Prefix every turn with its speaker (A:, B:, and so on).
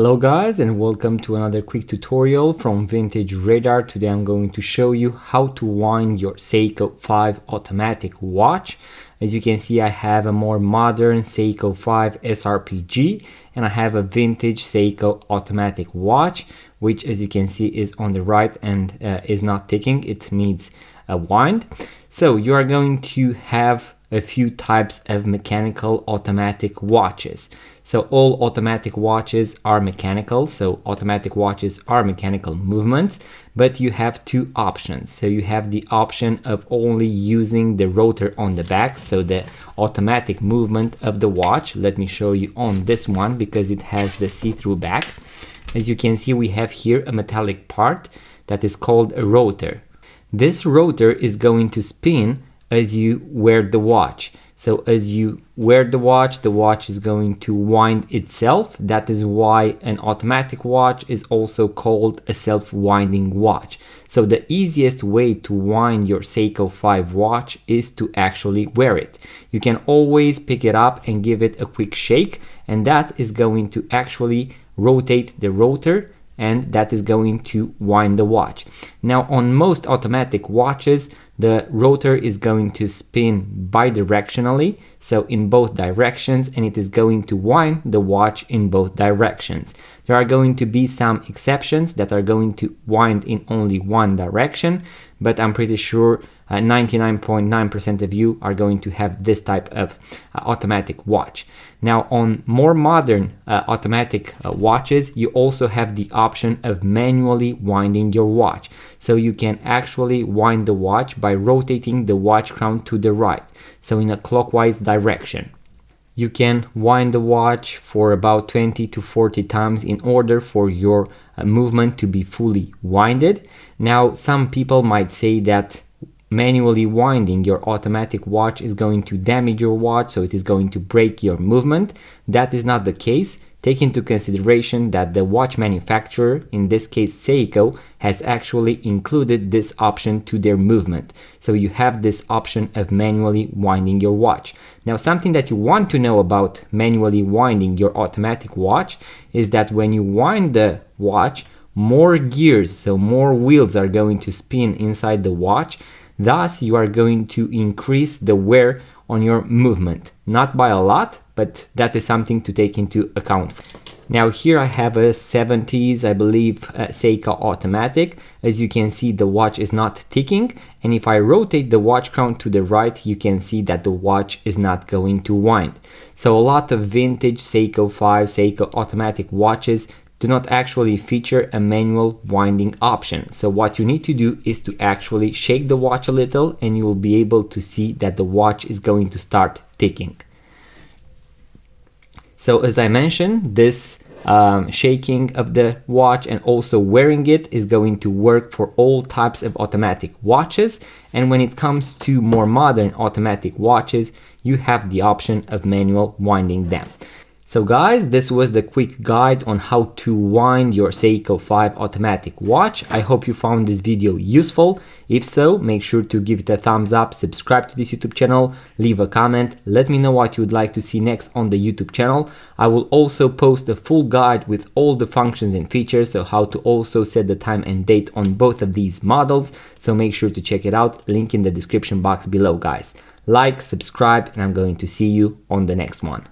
A: Hello guys, and welcome to another quick tutorial from Vintage Radar. Today I'm going to show you how to wind your Seiko 5 automatic watch. As you can see, I have a more modern Seiko 5 SRPD and I have a vintage Seiko automatic watch, which as you can see is on the right and is not ticking. It needs a wind. So you are going to have a few types of mechanical automatic watches. So all automatic watches are mechanical, so automatic watches are mechanical movements, but you have two options. So you have the option of only using the rotor on the back, so the automatic movement of the watch. Let me show you on this one because it has the see-through back. As you can see, we have here a metallic part that is called a rotor. This rotor is going to spin as you wear the watch. So as you wear the watch is going to wind itself. That is why an automatic watch is also called a self-winding watch. So the easiest way to wind your Seiko 5 watch is to actually wear it. You can always pick it up and give it a quick shake, and that is going to actually rotate the rotor, and that is going to wind the watch. Now on most automatic watches, the rotor is going to spin bidirectionally, so in both directions, and it is going to wind the watch in both directions. There are going to be some exceptions that are going to wind in only one direction, but I'm pretty sure 99.9% of you are going to have this type of automatic watch. Now on more modern automatic watches, you also have the option of manually winding your watch. So you can actually wind the watch by rotating the watch crown to the right, so in a clockwise direction. You can wind the watch for about 20 to 40 times in order for your movement to be fully winded. Now some people might say that manually winding your automatic watch is going to damage your watch, so it is going to break your movement. That is not the case. Take into consideration that the watch manufacturer, in this case Seiko, has actually included this option to their movement. So you have this option of manually winding your watch. Now something that you want to know about manually winding your automatic watch is that when you wind the watch, more gears, so more wheels are going to spin inside the watch. Thus, you are going to increase the wear on your movement. Not by a lot, but that is something to take into account. Now here I have a 70s, I believe, Seiko automatic. As you can see, the watch is not ticking. And if I rotate the watch crown to the right, you can see that the watch is not going to wind. So a lot of vintage Seiko 5, Seiko automatic watches do not actually feature a manual winding option. So what you need to do is to actually shake the watch a little, and you will be able to see that the watch is going to start ticking. So as I mentioned, this shaking of the watch and also wearing it is going to work for all types of automatic watches. And when it comes to more modern automatic watches, you have the option of manual winding them. So guys, this was the quick guide on how to wind your Seiko 5 automatic watch. I hope you found this video useful. If so, make sure to give it a thumbs up, subscribe to this YouTube channel, leave a comment, let me know what you would like to see next on the YouTube channel. I will also post a full guide with all the functions and features, so how to also set the time and date on both of these models. So make sure to check it out, link in the description box below guys. Like, subscribe, and I'm going to see you on the next one.